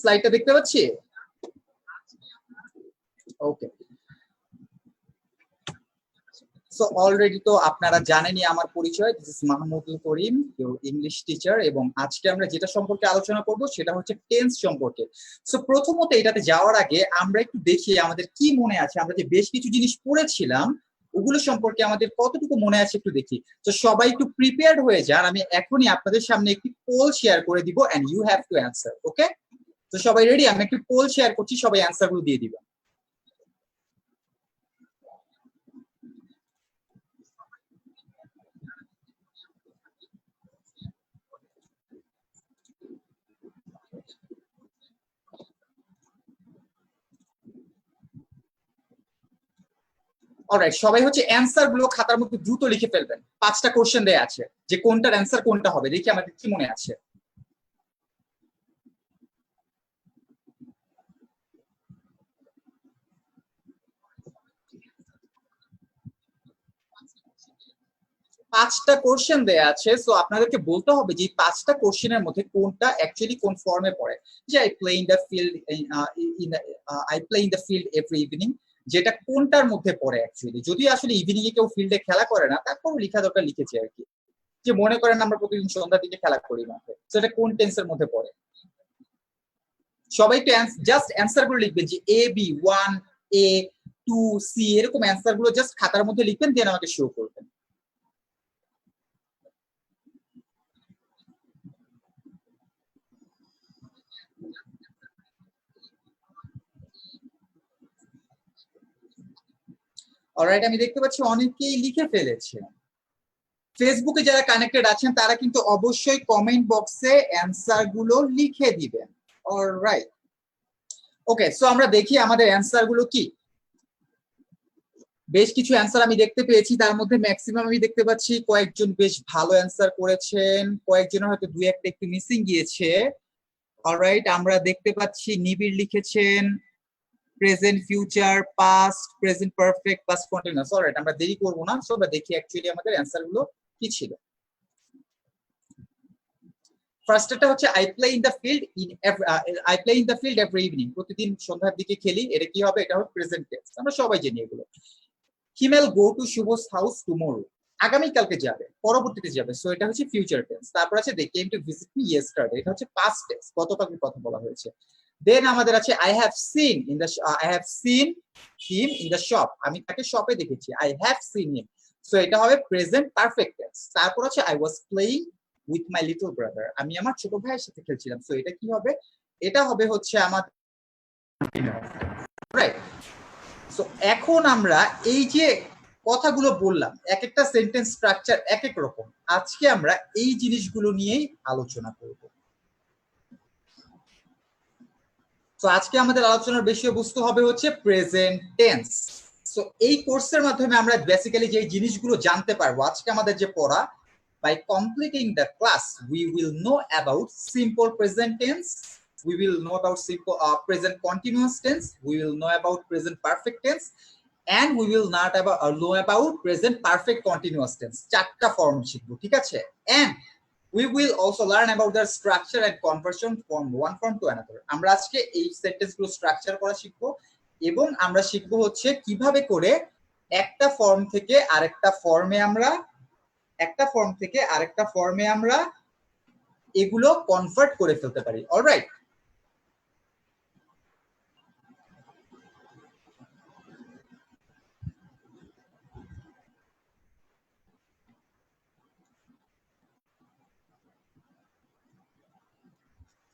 স্লাইডটা দেখতে পাচ্ছি? ওকে, so already তো আপনারা জানেনই আমার পরিচয়। This is Mahmudul Karim, your English teacher, এবং আজকে আমরা যেটা সম্পর্কে আলোচনা করব সেটা হচ্ছে টেন্স সম্পর্কে। সো প্রথমত এটাতে যাওয়ার আগে আমরা একটু দেখি আমাদের কি মনে আছে। আমরা যে বেশ কিছু জিনিস পড়েছিলাম ওগুলো সম্পর্কে আমাদের কতটুকু মনে আছে একটু দেখি। তো সবাই একটু প্রিপেয়ার্ড হয়ে যান, আমি এখনই আপনাদের সামনে একটি পোল শেয়ার করে দিব and you have to answer. Okay, তো সবাই রেডি? আমি একটু পোল শেয়ার করছি, সবাই অ্যান্সার গুলো দিয়ে দিবেন। অলরাইট, সবাই হচ্ছে অ্যান্সার গুলো খাতার মধ্যে দ্রুত লিখে ফেলবেন। 5টা কোশ্চেন দেয়া আছে, যে কোনটার অ্যান্সার কোনটা হবে দেখি আমাদের কি মনে আছে। পাঁচটা কোশ্চেন দেয়া আছে, সো আপনাদেরকে বলতে হবে যে 5টা কোশ্চেনের মধ্যে কোনটা অ্যাকচুয়ালি কোন ফর্মে পড়ে। যে I play in the field, I play in the field every evening, যেটা কোনটার মধ্যে পড়ে অ্যাকচুয়ালি। যদি আসলে ইভিনিং এ কেউ ফিল্ডে খেলা করে না, তারপর লেখা দরকার লিখেছে আর কি। যে মনে করেন আমরা প্রতিদিন সন্ধ্যার দিকে খেলা করি মাঠে, সেটা কোন টেন্সের মধ্যে পড়ে। সবাই একটু জাস্ট অ্যান্সার গুলো লিখবেন, যে এ বি 1, এ 2, সি, এরকম অ্যান্সার গুলো জাস্ট খাতার মধ্যে লিখবেন, দেন আমাকে শো করবেন। অলরাইট, আমি দেখতে পাচ্ছি অনেকেই লিখে ফেলেছে। ফেসবুকে যারা কানেক্টেড আছেন তারা কিন্তু অবশ্যই কমেন্ট বক্সে অ্যান্সার গুলো লিখে দিবেন। অলরাইট, ওকে, সো আমরা দেখি আমাদের অ্যান্সার গুলো কি। বেশ কিছু অ্যান্সার আমি দেখতে পেয়েছি, তার মধ্যে ম্যাক্সিমাম আমি দেখতে পাচ্ছি কয়েকজন বেশ ভালো অ্যান্সার করেছেন, কয়েকজনের হয়তো দুই একটা একটু মিসিং গিয়েছে। অলরাইট, আমরা দেখতে পাচ্ছি নিবিড় লিখেছেন present, future, past, present perfect, past continuous. Alright, আমরা দেরি করব না, সো আমরা দেখি অ্যাকচুয়ালি আমাদের অ্যান্সার গুলো কি ছিল। ফার্স্টটা হচ্ছে I play in the field in I play in the field every evening, প্রতিদিন সন্ধ্যার দিকে খেলি। এটা কি হবে? এটা হবে প্রেজেন্ট টেন্স, আমরা সবাই জানি এগুলো। Himel go to Shuvo's house tomorrow, আগামী কালকে যাবে, পরবর্তীতে যাবে, সো এটা হচ্ছে ফিউচার টেন্স। তারপর আছে they came to visit me yesterday, এটা হচ্ছে পাস্ট টেন্স, গতকালকে কথা বলা হয়েছে। দেন আমাদের আছে I have seen in the I have seen him in the shop, আমি তাকে শপে দেখেছি, I have seen him, so এটা হবে প্রেজেন্ট পারফেক্ট টেন্স। তারপর আছে I was playing with my little brother, আমি আমার ছোট ভাইয়ের সাথে খেলছিলাম, সো এটা কি হবে? এটা হবে হচ্ছে আমাদের রাইট। সো এখন আমরা এই যে কথাগুলো বললাম, এক একটা সেন্টেন্স স্ট্রাকচার এক এক রকম, আজকে আমরা এই জিনিসগুলো নিয়েই আলোচনা করব। তো আজকে আমাদের আলোচনার বিষয়বস্তু হবে হচ্ছে প্রেজেন্ট টেন্স। সো এই কোর্সের মাধ্যমে আমরা বেসিক্যালি যে জিনিসগুলো জানতে পারবো আজকে আমাদের যে পড়া, by completing the class we will know about simple present tense, we will know about simple present continuous tense, we will know about present perfect tense, and we will not about know about present perfect continuous tense। চারটা form শিখবো, ঠিক আছে? and we will also learn about the structure and conversion from one form to another। আমরা আজকে এই sentence গুলো structure করা শিখবো, এবং আমরা শিখবো হচ্ছে কিভাবে করে একটা ফর্ম থেকে আরেকটা ফর্মে আমরা এগুলো কনভার্ট করে ফেলতে পারি। অলরাইট,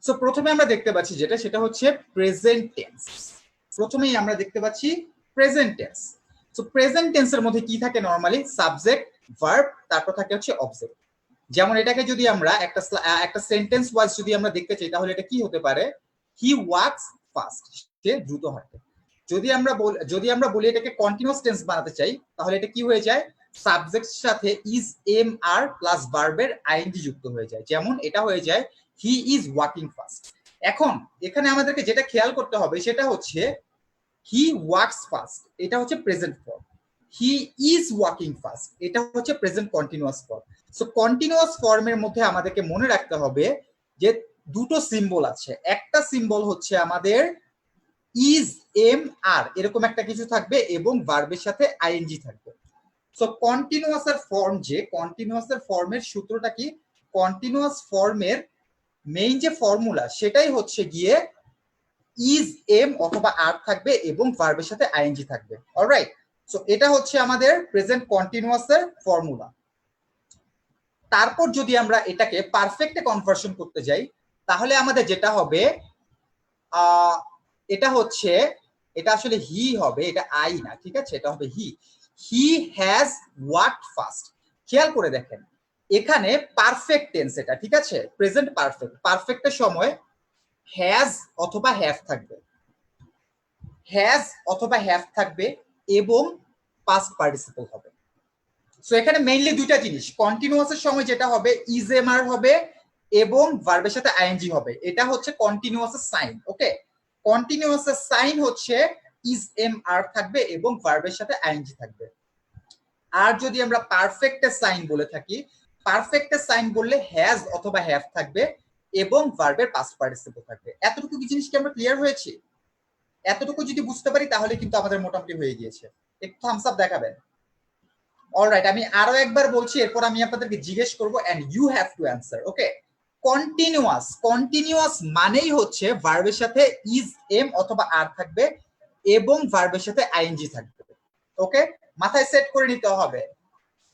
সো প্রথমে আমরা দেখতে পাচ্ছি যেটা, সেটা হচ্ছে প্রেজেন্ট টেন্স। প্রথমেই আমরা দেখতে পাচ্ছি প্রেজেন্ট টেন্স। সো প্রেজেন্ট টেন্সের মধ্যে কি থাকে? নরমালি সাবজেক্ট, ভার্ব, তারপর থাকে হচ্ছে অবজেক্ট। যেমন এটাকে যদি আমরা একটা সেন্টেন্স ওয়াইজ যদি আমরা দেখতে চাই, তাহলে এটা কি হতে পারে? হি ওয়াকস ফাস্ট, সে দ্রুত হাঁটে। যদি আমরা বলি এটাকে কন্টিনিউয়াস টেন্স বানাতে চাই, তাহলে এটা কি হয়ে যায়? সাবজেক্টের সাথে ইজ, এম, আর প্লাস ভার্বের আইএনজি যুক্ত হয়ে যায়। যেমন এটা হয়ে যায় হি ইজ ওয়াকিং ফাস্ট। এখন এখানে আমাদেরকে যেটা খেয়াল করতে হবে সেটা হচ্ছে হি ওয়াকস ফাস্ট, এটা হচ্ছে present form. He is walking fast, এটা হচ্ছে present continuous form. So continuous ফর্মের মধ্যে আমাদেরকে মনে রাখতে হবে যে দুটো সিম্বল আছে, একটা সিম্বল হচ্ছে আমাদের ইজ এম আর এরকম একটা কিছু থাকবে এবং ভার্বের সাথে আইএনজি থাকবে। সো কন্টিনিউয়াস এর ফর্ম, যে কন্টিনিউয়াস এর ফর্মের সূত্রটা কি, কন্টিনিউয়াস ফর্মের মেইন যে ফর্মুলা সেটাই হচ্ছে গিয়ে ইজ এম অথবা আর থাকবে এবং ভার্বের সাথে আইএনজি থাকবে। অলরাইট, সো এটা হচ্ছে আমাদের প্রেজেন্ট কন্টিনিউয়াস এর ফর্মুলা। তারপর যদি আমরা এটাকে পারফেক্টে কনভার্সন করতে যাই তাহলে আমাদের যেটা হবে এটা হচ্ছে, এটা আসলে হি হবে, এটা আই না, ঠিক আছে, এটা হবে he. He has worked fast. খেয়াল করে দেখেন এখানে পারফেক্ট টেন্স এটা, ঠিক আছে, প্রেজেন্ট পারফেক্ট। পারফেক্টের সময় হ্যাজ অথবা হ্যাভ থাকবে, হ্যাজ অথবা হ্যাভ থাকবে এবং পাস্ট পার্টিসিপল হবে। সো এখানে মেইনলি দুইটা জিনিস, কন্টিনিউয়াসের সময় যেটা হবে ইজ এম আর হবে এবং ভার্বের সাথে আইএনজি হবে, এটা হচ্ছে কন্টিনিউয়াসের সাইন। ওকে, কন্টিনিউয়াসের সাইন হচ্ছে ইজ এম আর থাকবে এবং ভার্বের সাথে আইএনজি থাকবে। আর যদি আমরা পারফেক্টের সাইন বলে থাকি, পারফেক্টের সাইন বললে হ্যাজ অথবা হ্যাভ থাকবে এবং ভার্বের পাস্ট পার্টিসিপল থাকবে। এতটুকু কি জিনিস কি আমরা ক্লিয়ার হয়েছি? এতটুকু যদি বুঝতে পারি তাহলে কিন্তু আমাদের মোটামুটি হয়ে গিয়েছে। একটু থামস আপ দেখাবেন। অলরাইট, আমি আরো একবার বলছি, এরপর আমি আপনাদেরকে জিজ্ঞেস করব and you have to answer. Okay, continuous, continuous মানেই হচ্ছে ভার্বের সাথে ইজ এম অথবা আর থাকবে এবং ভার্বের সাথে আইএনজি থাকবে। ওকে, মাথায় সেট করে নিতে হবে,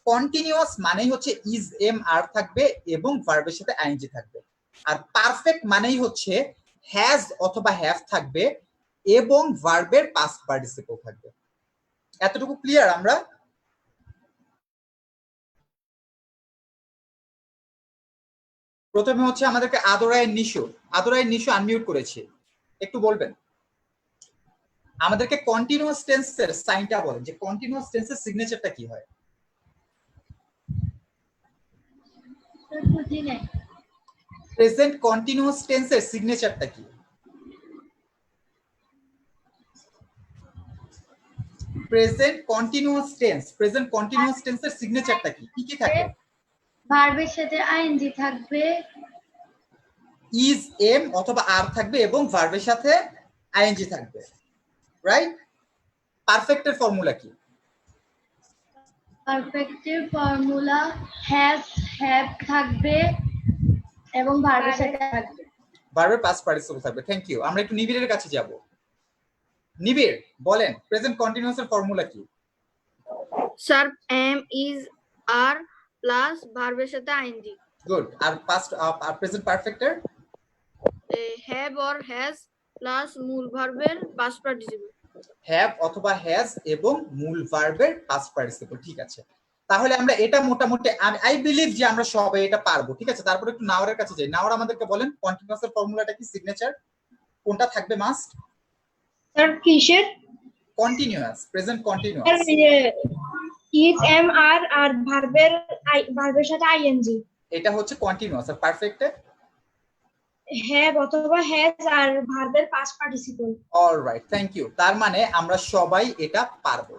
কন্টিনিউয়াস মানেই হচ্ছে ইজ এম আর থাকবে এবং ভার্বের সাথে আইএনজি থাকবে। আর পারফেক্ট মানেই হচ্ছে হ্যাজ অথবা হ্যাভ থাকবে এবং ভার্বের পাস্ট পার্টিসিপল থাকবে। এতটুকু ক্লিয়ার? আমরা প্রথমে হচ্ছে আমাদেরকে আদরায়ের নিশু, আদরায়ের নিশু আনমিউট করেছি, একটু বলবেন আমাদেরকে কন্টিনিউয়াস টেন্সের সাইনটা বলেন, যে কন্টিনিউয়াস টেন্সের সিগনেচারটা কি হয়? প্রেজেন্ট কন্টিনিউয়াস টেন্সের সিগনেচারটা কি? Present continuous tense, present continuous টেন্সের সিগনেচারটা কি, কি কি থাকে? ভার্বের সাথে আইএনজি থাকবে, ইজ এম অথবা আর থাকবে এবং ভার্বের সাথে আইএনজি থাকবে, রাইট? পারফেক্টের ফর্মুলা কি? পারফেক্টের ফর্মুলা হ্যাজ হ্যাভ থাকবে এবং ভার্বের সাথে থাকবে, ভার্বের পাস্ট পার্টিসিপল থাকবে। Thank you. আমরা একটু নিবিড়ের কাছে যাব। নিবিড় বলেন প্রেজেন্ট কন্টিনিউয়াস এর ফর্মুলা কি? Sir am is are plus ভার্বের সাথে আইএনজি। গুড। আর পাস্ট আর প্রেজেন্ট পারফেক্টের হ্যাভ অর হ্যাজ প্লাস মূল ভার্বের পাস্ট পার্টিসিপল। হ্যাভ অথবা হ্যাজ এবং মূল ভার্বের পাস্ট পার্টিসিপল। ঠিক আছে, তাহলে আমরা এটা মোটামুটি আই বিলিভ যে আমরা সবাই এটা পারবো। ঠিক আছে, তারপর একটু নাওয়ারের কাছে যাই। নাওয়ার আমাদেরকে বলেন কন্টিনিউয়াস এর ফর্মুলাটা কি, সিগনেচার কোনটা থাকবে মাস্ট? স্যার কিসের? Continuous, present continuous. Is am are ভার্বের সাথে আইএনজি। এটা হচ্ছে কন্টিনিউয়াস। আর পারফেক্টে হ্যাভ অথবা হ্যাজ আর ভার্বের past participle. Alright, thank you. তার মানে আমরা সবাই এটা পারবো।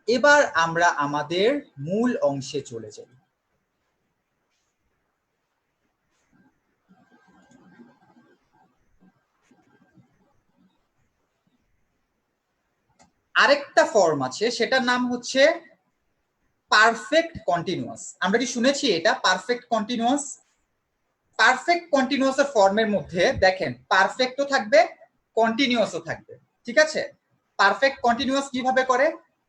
এবার আমরা আমাদের মূল অংশে চলে যাই। আরেকটা ফর্ম আছে, সেটার নাম হচ্ছে পারফেক্ট কন্টিনিউয়াস। আমরা কি শুনেছি এটা পারফেক্ট কন্টিনিউয়াস? পারফেক্ট কন্টিনিউয়াস এর ফর্মের মধ্যে দেখেন পারফেক্টও থাকবে, কন্টিনিউয়াসও থাকবে। ঠিক আছে, পারফেক্ট কন্টিনিউয়াস কিভাবে করে?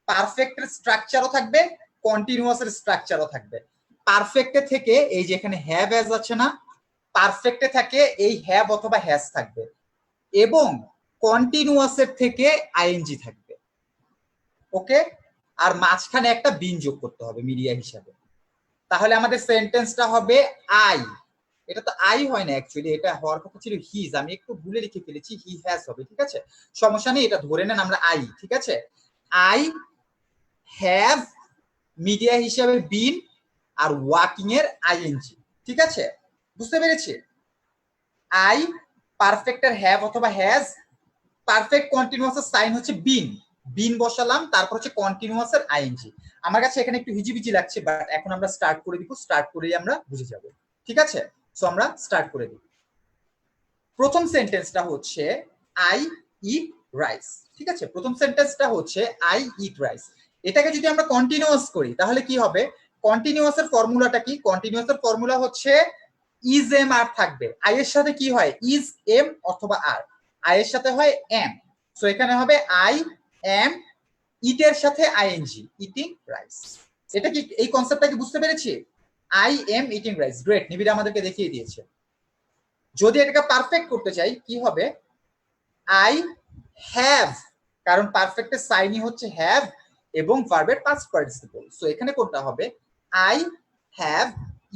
পারফেক্টের স্ট্রাকচারও থাকবে, কন্টিনিউয়াসের স্ট্রাকচারও থাকবে। পারফেক্টে থেকে এই যে এখানে হ্যাভ হ্যাজ আছে না, পারফেক্টে থাকে এই হ্যাভ অথবা হ্যাজ থাকবে এবং কন্টিনিউয়াসের থেকে আইএনজি থাকবে। ওকে, আর মাঝখানে একটা বিন যোগ করতে হবে মিডিয়া হিসাবে। তাহলে আমাদের সেন্টেন্সটা হবে আই, এটা তো আই হয় না অ্যাকচুয়ালি, এটা হওয়ার কথা ছিল হিজ, আমি একটু ভুলে লিখে ফেলেছি, হি হ্যাজ হবে। ঠিক আছে, সমস্যা নেই, এটা ধরে নেন আমরা আই। ঠিক আছে, আই হ্যাভ মিডিয়া হিসাবে বিন আর ওয়াকিং এর আইএনজি। ঠিক আছে, বুঝতে পেরেছি? আই পারফেক্টের হ্যাভ অথবা হ্যাজ, পারফেক্ট কন্টিনিউয়াসের সাইন হচ্ছে বিন, বিন বসালাম, তারপর হচ্ছে কন্টিনিউয়াসের আইএনজি। আমার কাছে এখানে একটু হিজিবিজি লাগছে, বাট এখন আমরা স্টার্ট করে দিব, স্টার্ট করেই আমরা বুঝে যাব। ঠিক আছে, সো আমরা স্টার্ট করে দিই। প্রথম সেন্টেন্সটা হচ্ছে আই ইট রাইস, ঠিক আছে? প্রথম সেন্টেন্সটা হচ্ছে আই ইট রাইস। এটাকে যদি আমরা কন্টিনিউয়াস করি তাহলে কি হবে? কন্টিনিউয়াসের ফর্মুলাটা কি? কন্টিনিউয়াসের ফর্মুলা হচ্ছে ইজ এম আর থাকবে। আই এর সাথে কি হয়? ইজ এম অথবা আর। আই এর সাথে হয় এম, সো এখানে হবে আই এম, ইট এর সাথে আইএনজি, ইটিং রাইস। এটা কি, এই কনসেপ্টটা কি বুঝতে পেরেছি? I am eating rice. Great, নিবিড় আমাদেরকে দেখিয়ে দিয়েছে। যদি এটাকে পারফেক্ট করতে চাই কি হবে? আই হ্যাভ, কারণ পারফেক্টের সাইনই হচ্ছে হ্যাভ এবং ভার্বের পাস্ট পার্টিসিপল, সো এখানে কোনটা হবে? I have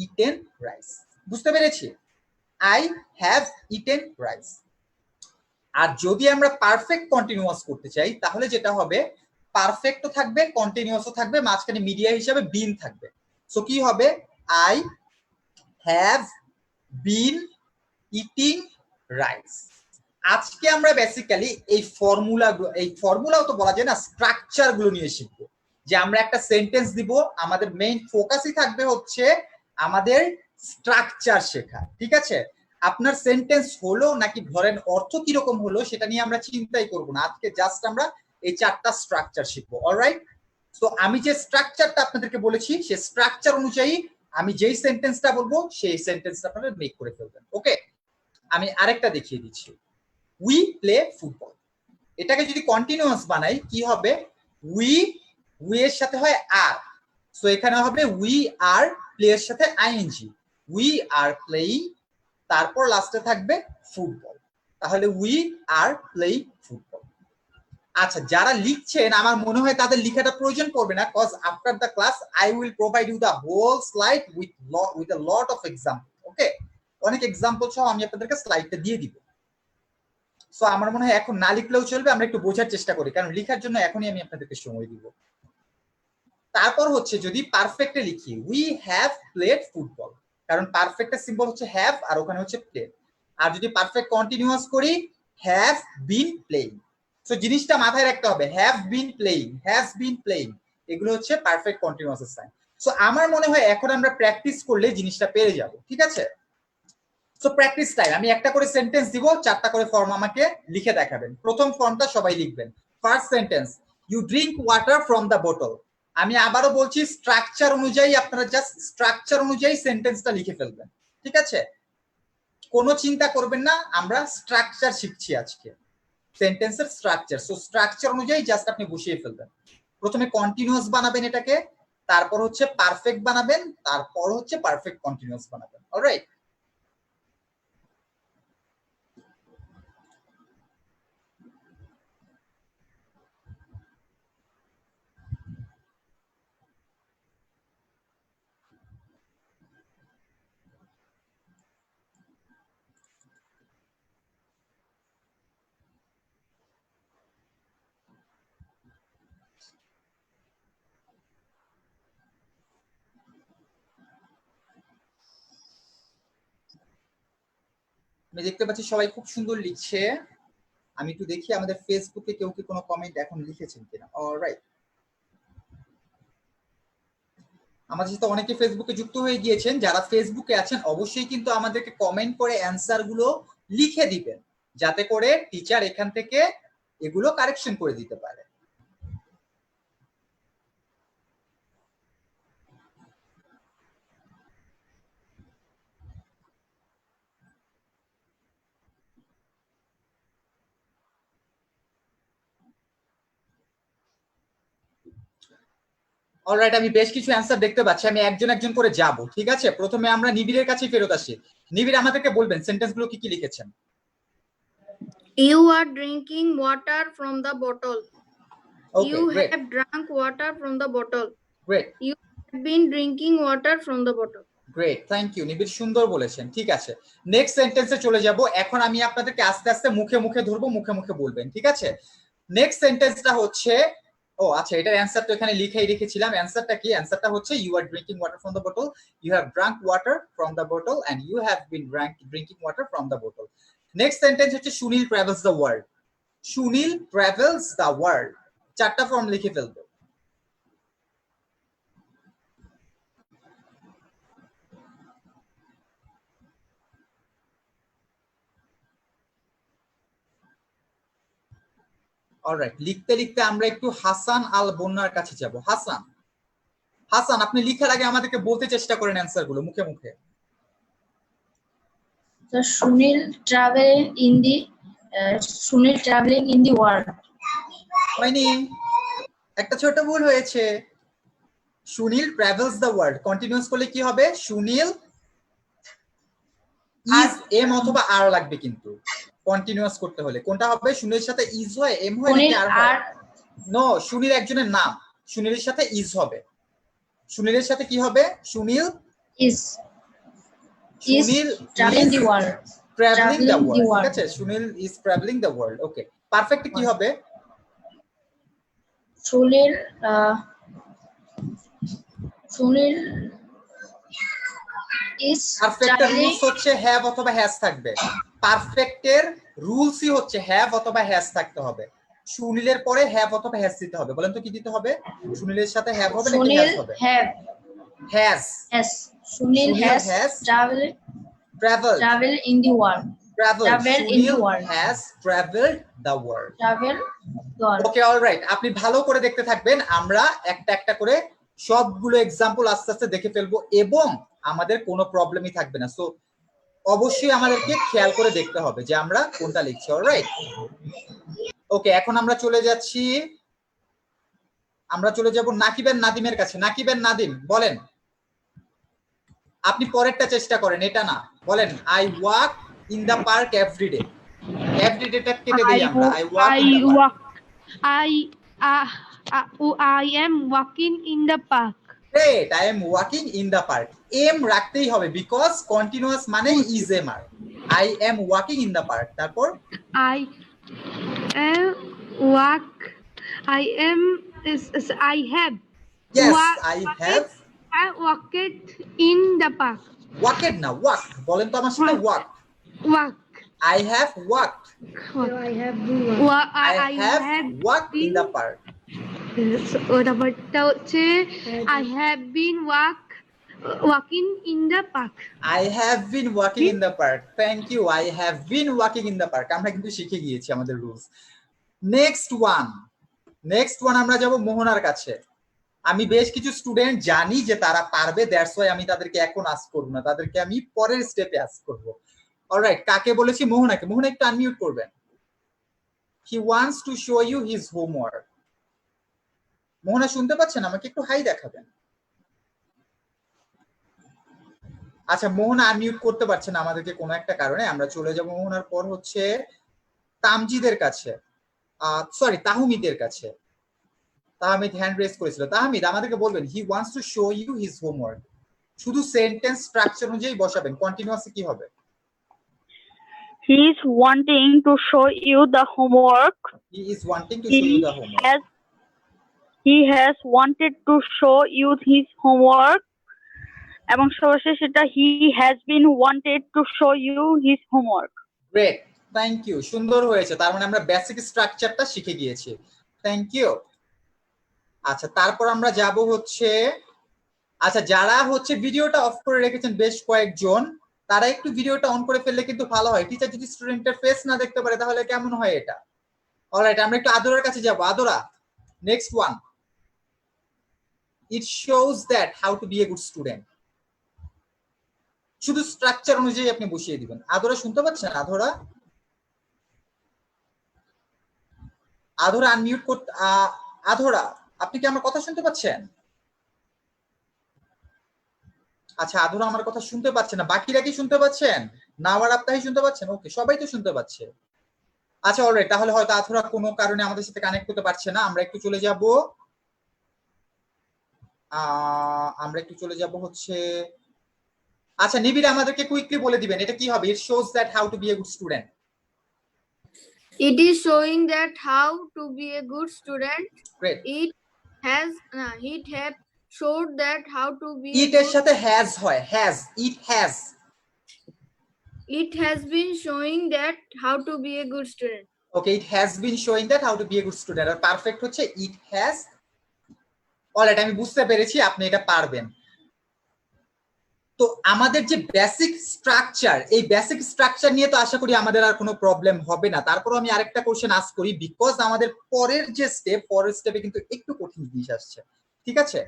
eaten rice. বুঝতে পেরেছি? I have eaten rice. আর যদি আমরা পারফেক্ট কন্টিনিউয়াস করতে চাই তাহলে যেটা হবে, পারফেক্টও থাকবে, কন্টিনিউয়াসও থাকবে, মাঝখানে মিডিয়া হিসাবে বিন থাকবে। সো কি হবে? I have been eating rice. আজকে আমরা বেসিক্যালি এই ফর্মুলাও তো বলা যায় না, স্ট্রাকচার গুলো নিয়ে শিখবো। যে আমরা একটা সেন্টেন্স দিব, আমাদের মেইন ফোকাসই থাকবে হচ্ছে আমাদের স্ট্রাকচার শেখা, ঠিক আছে? আপনার সেন্টেন্স হলো নাকি ধরেন অর্থ কিরকম হলো সেটা নিয়ে আমরা চিন্তাই করব না, আজকে জাস্ট আমরা এই 4টা স্ট্রাকচার শিখবো। অলরাইট, তো আমি যে স্ট্রাকচারটা আপনাদেরকে বলেছি সেই স্ট্রাকচার অনুযায়ী আমি যেই সেন্টেন্সটা বলবো সেই সেন্টেন্সটা আপনারা মেক করে ফেলবেন। ওকে, আমি আরেকটা দেখিয়ে দিচ্ছি। উই প্লে ফুটবল, এটাকে যদি কন্টিনিউয়াস বানাই কি হবে? উই এর সাথে হয় আর, সো এখানে হবে উই আর, প্লে এর সাথে আইএনজি, উই আর প্লেইং, তারপর লাস্টে থাকবে ফুটবল। তাহলে উই আর প্লেইং ফুটবল। আচ্ছা, যারা লিখছেন আমার মনে হয় তাদের লিখাটা প্রয়োজন পড়বে না, cause after the class I will provide you the whole slide with a lot of example. Okay, অনেক এক্সাম্পল সহ আমি আপনাদেরকে স্লাইডটা দিয়ে দিব। সো আমার মনে হয় এখন না লিখলেও চলবে, আমরা একটু বোঝার চেষ্টা করি, কারণ লেখার জন্য এখনই আমি আপনাদেরকে সময় দিব। তারপর হচ্ছে যদি পারফেক্টে লিখি উই হ্যাভ প্লেড ফুটবল, কারণ পারফেক্টের সিম্বল হচ্ছে হ্যাভ আর ওখানে হচ্ছে প্লেড। আর যদি পারফেক্ট কন্টিনিউয়াস করি হ্যাভ বিন প্লেইং। সো জিনিসটা মাথায় রাখতে হবে, have been playing, has been playing, এগুলো হচ্ছে পারফেক্ট কন্টিনিউয়াসের সাইন। সো আমার মনে হয় এখন আমরা প্র্যাকটিস করলে জিনিসটা পেরে যাব, ঠিক আছে? সো প্র্যাকটিস টাইম, আমি একটা করে সেন্টেন্স দিব, 4টা করে ফর্ম আমাকে লিখে দেখাবেন। প্রথম ফর্মটা সবাই লিখবেন। First sentence, you drink water from the bottle. আমি আবারও বলছি, স্ট্রাকচার অনুযায়ী আপনারা জাস্ট স্ট্রাকচার অনুযায়ী সেন্টেন্সটা লিখে ফেলবেন, ঠিক আছে? কোনো চিন্তা করবেন না, আমরা স্ট্রাকচার শিখছি আজকে, সেন্টেন্সের স্ট্রাকচার। সো স্ট্রাকচার অনুযায়ী জাস্ট আপনি বসিয়ে ফেলবেন। প্রথমে কন্টিনিউয়াস বানাবেন এটাকে, তারপর হচ্ছে পারফেক্ট বানাবেন, তারপর হচ্ছে পারফেক্ট কন্টিনিউয়াস বানাবেন। অলরাইট, আমি দেখতে পাচ্ছি সবাই খুব সুন্দর লিখছে। আমি একটু দেখি আমাদের ফেসবুকে কেউ কি কোনো কমেন্ট এখন লিখেছেন কিনা। অলরাইট, আমাদের সাথে অনেকে ফেসবুকে যুক্ত হয়ে গিয়েছেন। যারা ফেসবুকে আছেন অবশ্যই কিন্তু আমাদেরকে কমেন্ট করে অ্যান্সার গুলো লিখে দিবেন, যাতে করে টিচার এখান থেকে এগুলো কারেকশন করে দিতে পারে। অলরাইট, আমি বেশ কিছু অ্যান্সার দেখতে পাচ্ছি, আমি একজন একজন করে যাব, ঠিক আছে? প্রথমে আমরা নিবিড়ের কাছে ফেরত আসি। নিবিড় আমাদেরকে বলবেন সেন্টেন্সগুলো কি কি লিখেছেন। You are drinking water from the bottle. Okay, You great have drunk water from the bottle. Great You have been drinking water from the bottle. Great, thank you Nibir, সুন্দর বলেছেন। ঠিক আছে, নেক্সট সেন্টেন্সে চলে যাব। এখন আমি আপনাদেরকে আস্তে আস্তে মুখে মুখে ধরবো, মুখে মুখে বলবেন, ঠিক আছে? নেক্সট সেন্টেন্সটা হচ্ছে, ও আচ্ছা, এটার অ্যান্সার তো এখানে লিখেই রেখেছিলাম। অ্যান্সারটা কি? অ্যান্সারটা হচ্ছে you are drinking water from the বোতল, you have drunk water from the বোতল and you have been drinking water from the বোতল। নেক্সট সেন্টেন্স হচ্ছে Sunil travels the world. Sunil travels the world, 4টা ফর্ম লিখে ফেলবো। অলরাইট, লিখতে লিখতে আমরা একটু হাসান আল বন্নার কাছে যাব। হাসান, হাসান আপনি লিখার আগে আমাদেরকে বলতে চেষ্টা করেন অ্যান্সার গুলো মুখে মুখে। So Sunil traveling in the world. হয়নি, একটা ছোট ভুল হয়েছে। Sunil travels the world, continuous করলে কি হবে? সুনীল ইজ, এম অথবা আর লাগবে, কিন্তু কন্টিনিউয়াস করতে হলে কোনটা হবে? সুনীলের সাথে ইজ হয়, এম হয় নাকি আর হয়? নো, সুনীল একজনের নাম, সুনীলের সাথে ইজ হবে। সুনীলের সাথে কি হবে? Sunil is Sunil traveling the world. Travelling the traveling the world, ঠিক world. আছে? Sunil is travelling the world. Okay, perfect কি হবে? Sunil is পারফেক্টের traveling. রুলস হচ্ছে হ্যাভ অথবা হ্যাজ থাকবে। পারফেক্টের রুলসই হচ্ছে হ্যাভ অথবা হ্যাজ থাকতে হবে। সুনীলের পরে হ্যাভ অথবা হ্যাজ দিতে হবে। বলেন তো কি দিতে হবে? সুনীলের সাথে হ্যাভ হবে নাকি Sunil হ্যাজ হবে? have has. Sunil has travel travel in the world. travel in the Sunil world. has traveled the world. Travel the world. Okay, alright, আপনি ভালো করে দেখতে থাকবেন। আমরা একটা একটা করে সবগুলো এক্সাম্পল আস্তে আস্তে দেখে ফেলবো এবং আমাদের কোনো প্রবলেমই থাকবে না। সো অবশ্যই আমাদেরকে খেয়াল করে দেখতে হবে যে আমরা কোনটা লিখছি। অলরাইট, ওকে, এখন আমরা চলে যাব নাকিবের নাদিমের কাছে। নাকিবের নাদিম বলেন, আপনি পরেরটা চেষ্টা করেন, এটা না। বলেন, I walk in the park everyday. এভরিডেটা কেটে দেই আমরা, I walk in the park. I am walking in the park. Great, I am walking in the park. Am রাখতেই হবে বিকজ কন্টিনিউয়াস মানে is am are. I am walking in the park, তারপর I am walk. I have. yes, I walked- have I walked in the park. walked না walk, বলেন তো আমার সাথে walk। Walk. I have walked. I have I have walked in the park. ওটা হচ্ছে I have been walking in the park. I have been walking in the park. Thank you. I have been walking in the park. আমরা কিন্তু শিখে গিয়েছি আমাদের rules. Next one আমরা যাব মোহনার কাছে। আমি বেশ কিছু স্টুডেন্ট জানি যে তারা পারবে, দ্যাটস ওয়াই আমি তাদেরকে এখন আস্ক করব না, তাদেরকে আমি পরের স্টেপে আস্ক করব। অলরাইট, কাকে বলেছি? মোহনাকে। মোহনা একটু আনমিউট করবেন। He wants to show you his homework. মোহনা শুনতে পাচ্ছেন? আমাকে একটু হাই দেখাবেন। আচ্ছা, মোহনা আনমিউট করতে পারছে না আমাদেরকে কোনো একটা কারণে। আমরা চলে যাব মোহনার পর হচ্ছে তামজিদের কাছে, সরি তাহমিদের কাছে। তাহমিদ হ্যান্ড রেজ করেছিল। তাহমিদ আমাদেরকে বলবেন, he wants to show you his homework. শুধু সেন্টেন্স স্ট্রাকচার অনুযায়ী বসাবেন। কন্টিনিউয়াসে কি হবে? He is wanting to show you the homework. He is wanting to show you the homework. He has wanted to show you his homework. এবং সর্বশেষ এটা he has been wanted to show you his homework. Great, thank you, সুন্দর হয়েছে। তার মানে আমরা basic স্ট্রাকচারটা শিখে গিয়েছি। Thank you. আচ্ছা, তারপর আমরা যাব হচ্ছে, আচ্ছা যারা হচ্ছে ভিডিওটা অফ করে রেখেছেন বেশ কয়েকজন, তারা একটু ভিডিওটা অন করে ফেললে কিন্তু ভালো হয়। টিচার যদি স্টুডেন্টের ফেস না দেখতে পারে তাহলে কেমন হয় এটা? অলরাইট, আমরা একটু আদরার কাছে যাব। Adra, next one, it shows that how to be a good student. শুধু স্ট্রাকচার অনুযায়ী আপনি বসিয়ে দিবেন। আদরা শুনতে পাচ্ছেন? আদরা আনমিউট করতে। আদরা, আপনি কি আমার কথা শুনতে পাচ্ছেন? আচ্ছা, আদরা আমার কথা শুনতে পাচ্ছে না। বাকিরা কি শুনতে পাচ্ছেন? নাওয়ার আপ্তাহি শুনতে পাচ্ছেন? ওকে, সবাই তো শুনতে পাচ্ছে। আচ্ছা, অলরাইট, তাহলে হয়তো আদরা কোনো কারণে আমাদের সাথে কানেক্ট করতে পারছে না। আমরা একটু চলে যাব হচ্ছে, আচ্ছা নিবিড় আমাদেরকে কুইকলি বলে দিবেন এটা কি হবে? It shows that how to be a good student. It is showing that how to be a good student. Great. It have showed that how to be. ইট এর সাথে হ্যাজ হয়, has, it has. It has been showing that how to be a good student. Okay, it has been showing that how to be a good student. আর perfect হচ্ছে it has. Alright, আমি বুঝতে পেরেছি আপনি এটা পারবেন। তো আমাদের যে বেসিক স্ট্রাকচার, এই বেসিক স্ট্রাকচার নিয়ে তো আশা করি আমাদের আর কোনো প্রবলেম হবে না। তারপরও আমি আরেকটা কোশ্চেন আস্ক করি, বিকজ আমাদের পরের স্টেপে কিন্তু একটু কঠিন জিনিস আসছে, ঠিক আছে?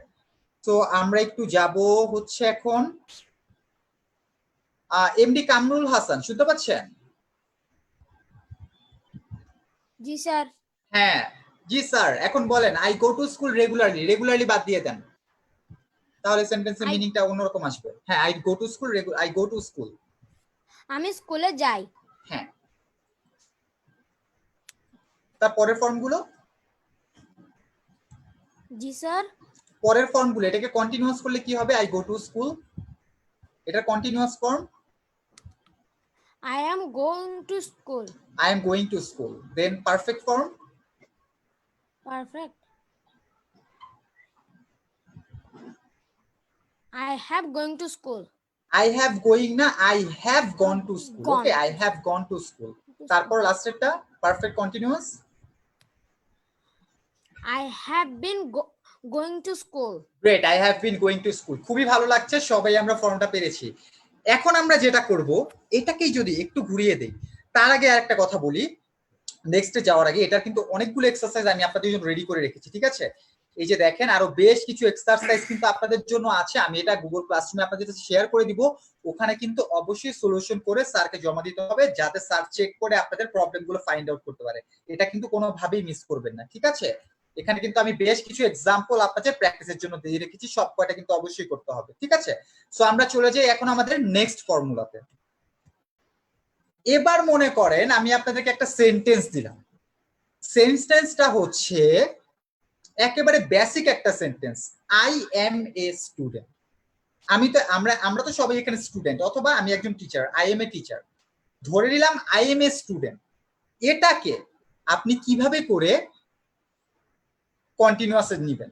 তো আমরা একটু যাব হচ্ছে এখন এমডি কামরুল হাসান, শুনতে পাচ্ছেন? জি স্যার। হ্যাঁ জি স্যার, এখন বলেন I go to school regularly, regularly বাদ দিয়ে দেন, তাহলে সেন্টেন্সের মিনিংটা অন্যরকম আসবে। হ্যাঁ, I go to school, I go to school. আমি স্কুলে যাই। হ্যাঁ, তার পরের ফর্মগুলো, জি স্যার। পরের ফর্মগুলো এটাকে কন্টিনিউয়াস করলে কি হবে? আই গো টু স্কুল, এটা continuous form. I am going to school. I am going to school, then perfect form. Perfect. I have going to school. I have going না, I have gone to school. Gone. Okay, I have gone to school. তারপর লাস্টেরটা perfect continuous. I have been going to school. Great, I have been going to school. খুবই ভালো লাগছে, সবাই আমরা ফর্মটা পেরেছি। এখন আমরা যেটা করব, এটাকেই যদি একটু ঘুরিয়ে দেই, তার আগে আরেকটা কথা বলি, নেক্সটে যাওয়ার আগে এটার কিন্তু অনেকগুলো এক্সারসাইজ আমি আপনাদের জন্য রেডি করে রেখেছি, ঠিক আছে? এই যে দেখেন, আরো বেশ কিছু এক্সারসাইজ কিন্তু আপনাদের জন্য আছে, আমি এটা গুগল ক্লাসরুমে আপনাদের সাথে শেয়ার করে দিব। ওখানে কিন্তু অবশ্যই সলিউশন করে স্যারকে জমা দিতে হবে, যাতে স্যার চেক করে আপনাদের প্রবলেমগুলো ফাইন্ড আউট করতে পারে। এটা কিন্তু কোনোভাবেই মিস করবেন না, ঠিক আছে? এখানে কিন্তু আমি বেশ কিছু এক্সাম্পল আপনাদের প্র্যাকটিসের জন্য দিয়ে রেখেছি, সব কয়টা কিন্তু অবশ্যই করতে হবে, ঠিক আছে? সো আমরা চলে যাই এখন আমাদের নেক্সট ফর্মুলাতে। এবার মনে করেন আমি আপনাদেরকে একটা সেন্টেন্স দিলাম, সেন্টেন্সটা হচ্ছে একেবারে বেসিক একটা sentence, I am a student. আমরা তো সবাই এখানে স্টুডেন্ট, অথবা আমি একজন teacher, I am a teacher. ধরে নিলাম আই এম এ স্টুডেন্ট, এটাকে আপনি কিভাবে করে কন্টিনিউয়াস নেবেন?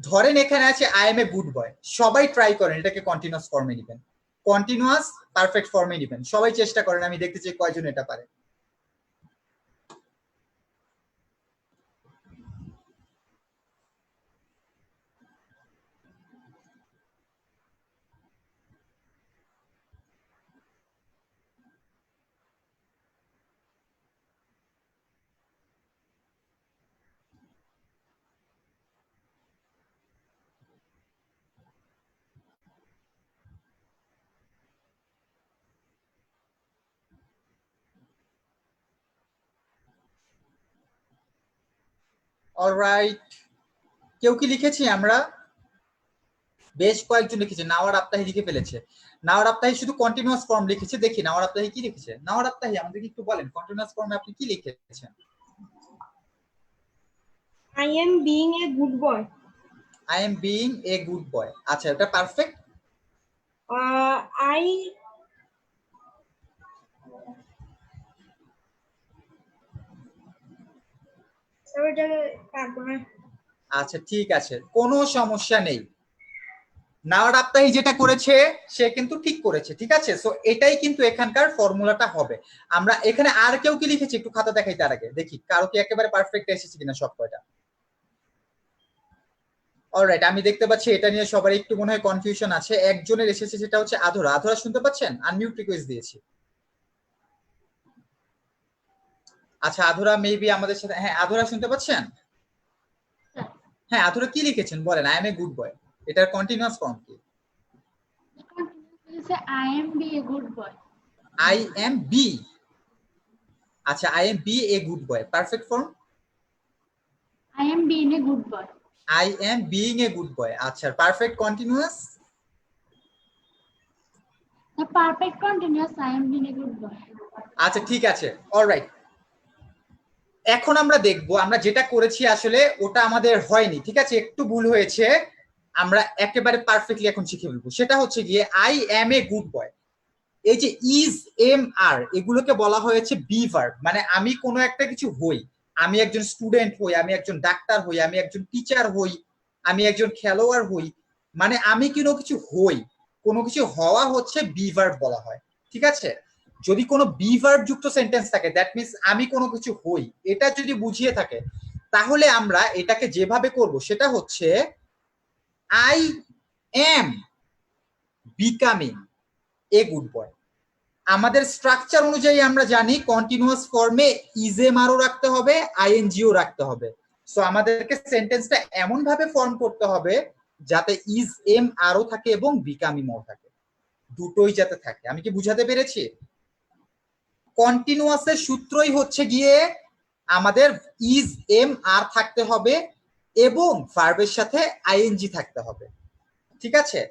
ধরেন এখানে আছে আই এম এ গুড বয়, সবাই ট্রাই করেন এটাকে কন্টিনিউয়াস ফর্মে নেবেন, কন্টিনিউয়াস পারফেক্ট ফর্মে নেবেন, সবাই চেষ্টা করেন, আমি দেখতে চাই কয়জন এটা পারে। অলরাইট, কেউ কি লিখেছি? আমরা বেশ কয়েকজন লিখেছে, নাওয়ার আপ্তাহি লিখে ফেলেছে। নাওয়ার আপ্তাহি শুধু কন্টিনিউয়াস ফর্ম লিখেছে, দেখি নাওয়ার আপ্তাহি কি লিখেছে। নাওয়ার আপ্তাহি আমাদেরকে একটু বলেন, কন্টিনিউয়াস ফর্মে আপনি কি লিখেছেন? I am being a good boy. I am being a good boy. আচ্ছা, এটা পারফেক্ট। I আচ্ছা ঠিক আছে, কোনো সমস্যা নেই। নাওয়ার আপ্তাহি যেটা করেছে সে কিন্তু ঠিক করেছে, ঠিক আছে? সো এটাই কিন্তু এখানকার ফর্মুলাটা হবে। আমরা এখানে আর কেউ কি লিখেছি একটু খাতা দেখাই, তার আগে দেখি কারো কি একেবারে পারফেক্ট এসেছে কিনা সব কয়টা। অলরাইট, আমি দেখতে পাচ্ছি এটা নিয়ে সবার একটু মনে হয় কনফিউশন আছে। একজনের এসেছে, সেটা হচ্ছে আধরা। আধরা শুনতে পাচ্ছেন? আনমিউট রিকোয়েস্ট দিয়েছি। আচ্ছা, আধরা মেবি আমাদের সাথে। হ্যাঁ আধরা, শুনতে পাচ্ছেন? হ্যাঁ আধরা, কি লিখেছেন বলেন? I am a good boy, এটার কন্টিনিউয়াস ফর্ম কি? I am be a good boy. I am be. আচ্ছা, I am be a good boy, perfect form? I am being a good boy. I am being a good boy. আচ্ছা, perfect continuous? The perfect continuous I am being a good boy. আচ্ছা ঠিক আছে, alright. এখন আমরা দেখবো, আমরা যেটা করেছি আসলে ওটা আমাদের হয়নি, ঠিক আছে? একটু ভুল হয়েছে, আমরা একেবারে পারফেক্টলি এখন শিখে ফেলবো। সেটা হচ্ছে গিয়ে আই এম এ গুড বয়, এই যে ইজ, এম, আর, এগুলোকে বলা হয়েছে বি ভার্ব। মানে আমি কোনো একটা কিছু হই, আমি একজন স্টুডেন্ট হই, আমি একজন ডাক্তার হই, আমি একজন টিচার হই, আমি একজন খেলোয়াড় হই, মানে আমি কোনো কিছু হই, কোনো কিছু হওয়া হচ্ছে বি ভার্ব বলা হয়, ঠিক আছে? যদি কোনো বি ভার্ব যুক্ত সেন্টেন্স থাকে, দ্যাট মিন্স আমি কোনো কিছু হই, এটা যদি বুঝিয়ে থাকে, তাহলে আমরা এটাকে যেভাবে করব সেটা হচ্ছে I am becoming a good বয়। আমাদের স্ট্রাকচার অনুযায়ী আমরা জানি কন্টিনিউয়াস ফর্মে ইজএম আরও রাখতে হবে, আইএনজিও রাখতে হবে। সো আমাদেরকে সেন্টেন্সটা এমন ভাবে ফর্ম করতে হবে যাতে ইজ এম আরও থাকে এবং বিকামিংও থাকে, দুটোই যাতে থাকে। আমি কি বুঝাতে পেরেছি? কন্টিনিউয়াসের সূত্রই হচ্ছে গিয়ে আমাদের ইজ এম আর থাকতে হবে এবং ভার্বের সাথে আইএনজি থাকতে হবে, ঠিক আছে?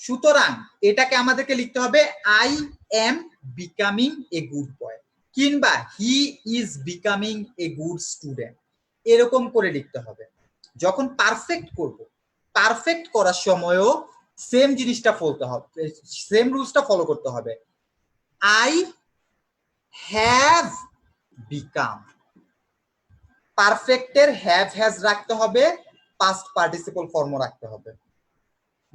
সুতরাং এটাকে আমাদেরকে লিখতে হবে I am becoming a good boy কিংবা he is becoming a good student, এরকম করে লিখতে হবে। যখন পারফেক্ট করব, পারফেক্ট করার সময়ও সেম জিনিসটা ফলতে হবে, সেম রুলসটা ফলো করতে হবে। আই হ্যাভ বিকাম, পারফেক্টের হ্যাভ হ্যাজ রাখতে হবে, পাস্ট পার্টিসিপল ফর্মও রাখতে হবে।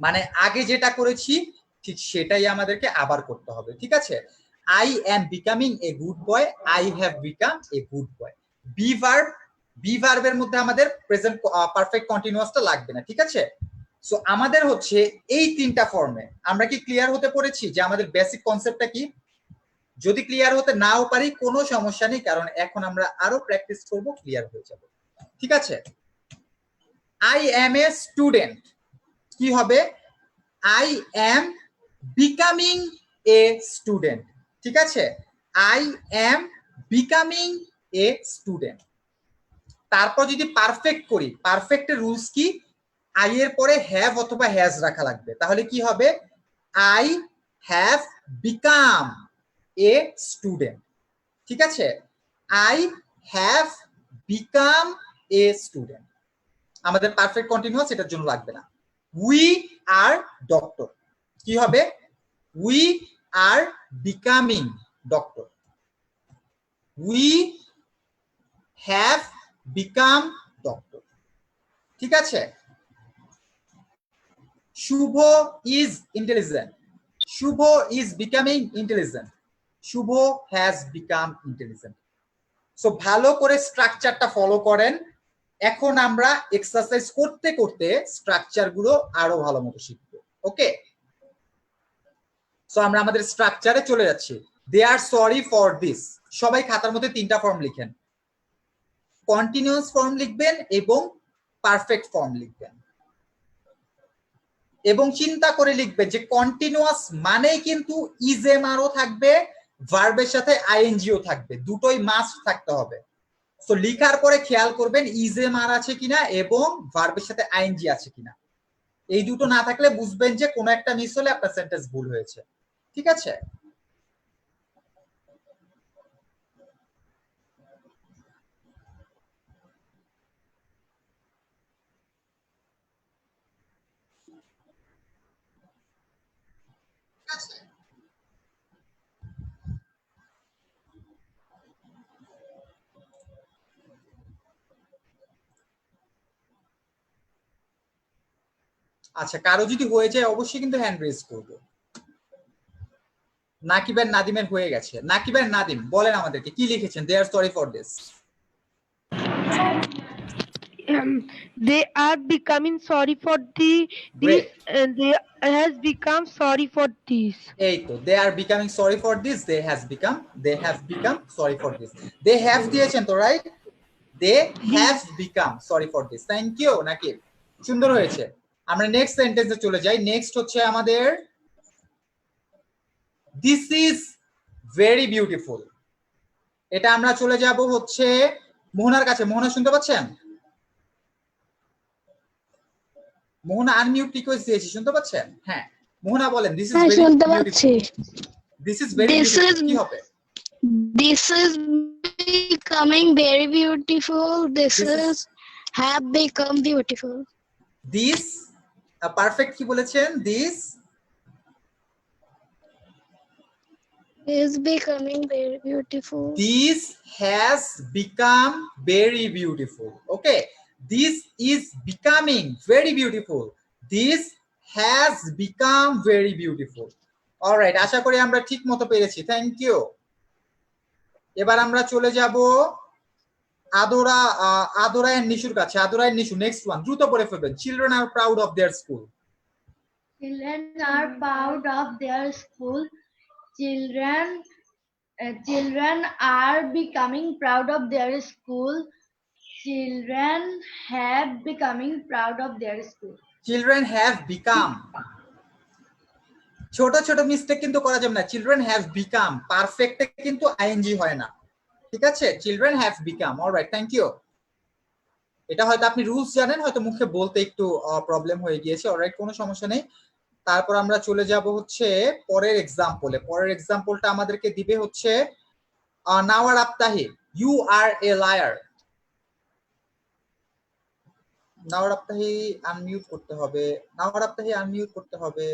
মানে আগে যেটা করেছি ঠিক সেটাই আমাদেরকে আবার করতে হবে, ঠিক আছে? I am becoming a good boy, I have become a good boy. Be ভার্বের মধ্যে আমাদের প্রেজেন্ট পারফেক্ট কন্টিনিউয়াসটা লাগবে না, ঠিক আছে? সো আমাদের হচ্ছে এই তিনটা ফর্মে। আমরা কি ক্লিয়ার হতে পেরেছি যে আমাদের বেসিক কনসেপ্টটা কি? যদি ক্লিয়ার হতে নাও পারি কোনো সমস্যা নেই, কারণ এখন আমরা আরো প্র্যাকটিস করব, ক্লিয়ার হয়ে যাবে, ঠিক আছে? আই এম এ স্টুডেন্ট কি হবে? I am becoming A student, ঠিক আছে? I am becoming a student. তারপর যদি পারফেক্ট করি, পারফেক্টের রুলস কি? আই এর পরে হ্যাভ অথবা হ্যাজ রাখা লাগবে। তাহলে কি হবে? I have become a student, ঠিক আছে? I have become a student. আমাদের পারফেক্ট কন্টিনিউয়াস এটার জন্য লাগবে না। উই আর ডক্টর কি হবে? We are becoming doctor. We have become doctor, ঠিক আছে? Shubho is intelligent, Shubho is becoming intelligent, Shubho has become intelligent. So ভালো করে স্ট্রাকচারটা ফলো করেন। এখন আমরা এক্সারসাইজ করতে করতে স্ট্রাকচার গুলো আরো ভালো মতো শিখবো, ওকে? সো আমরা আমাদের স্ট্রাকচারে চলে যাচ্ছি। দে আর সরি ফর দিস। সবাই খাতার মধ্যে তিনটা ফর্ম লিখেন, কন্টিনিউয়াস ফর্ম লিখবেন এবং পারফেক্ট ফর্ম লিখবেন, এবং চিন্তা করে লিখবেন যে কন্টিনিউয়াস মানেই কিন্তু ইজএম আরও থাকবে, ভার্বের সাথে আইএনজিও থাকবে, দুটোই মাস্ট থাকতে হবে। সো লিখার পরে খেয়াল করবেন ইজএম আর আছে কিনা এবং ভার্বের সাথে আইএনজি আছে কিনা। এই দুটো না থাকলে বুঝবেন যে কোনো একটা মিস হলে আপনার সেন্টেন্স ভুল হয়েছে, ঠিক আছে? আচ্ছা, কারো যদি হয়ে যায় অবশ্যই কিন্তু হ্যান্ড রেজ করবো। নাকিব আর নাদিমের হয়ে গেছে। নাকিব আর নাদিম বলেন আমাদেরকে কি লিখেছেন? They are sorry for this. They are becoming sorry for this. They has become sorry for this. এই তো, they are becoming sorry for this, they have become sorry for this. They have দিয়েছেন তো, right? They have become sorry for this. Thank you Nakib, সুন্দর হয়েছে। আমরা next সেন্টেন্সে চলে যাই। নেক্সট হচ্ছে আমাদের দিস ইজ ভেরি বিউটিফুল। এটা আমরা চলে যাব হচ্ছে মোহনার কাছে। মোহনা শুনতে পাচ্ছেন? মোহনা আনমিউট রিকোয়েস্ট দিয়েছি, শুনতে পাচ্ছেন? হ্যাঁ, মোহনা বলেন দিস ইজ ভেরি শুনতে বিউটিফুল। পাচ্ছি। দিস ইজ ভেরি বিউটিফুল কি হবে? This is becoming very beautiful. This is have become beautiful. This perfect কি বলেছেন? This Is becoming very beautiful. This has become very beautiful. Okay. This is becoming very beautiful. This has become very beautiful. All right. আশা করি আমরা ঠিক মতো পেরেছি। Thank you. এবার আমরা চলে যাব আদরা এন্ড নিশুর কাছে। Adra and Nishu, next one দ্রুত পড়ে ফেলবেন। Children are proud of their school. Children are proud of their school. Children are becoming proud of their school. Children have becoming proud of their school. Children have become, ছোট ছোট mistake কিন্তু করা যাবে না। Children have become পারফেক্টে কিন্তু ING হয় না, ঠিক আছে? Children have become. Alright, thank you. এটা হয়তো আপনি রুলস জানেন, হয়তো মুখে বলতে একটু প্রবলেম হয়ে গিয়েছে। অলরাইট, কোনো সমস্যা নেই। তারপর আমরা চলে যাব হচ্ছে পরের এক্সাম্পলে। পরের এক্সাম্পলটা আমাদেরকে দিবে হচ্ছে Nawar Aftahi, you are a liar. Nawar Aftahi unmute করতে হবে, নাওয়ার আফতাহি আনমিউট করতে হবে।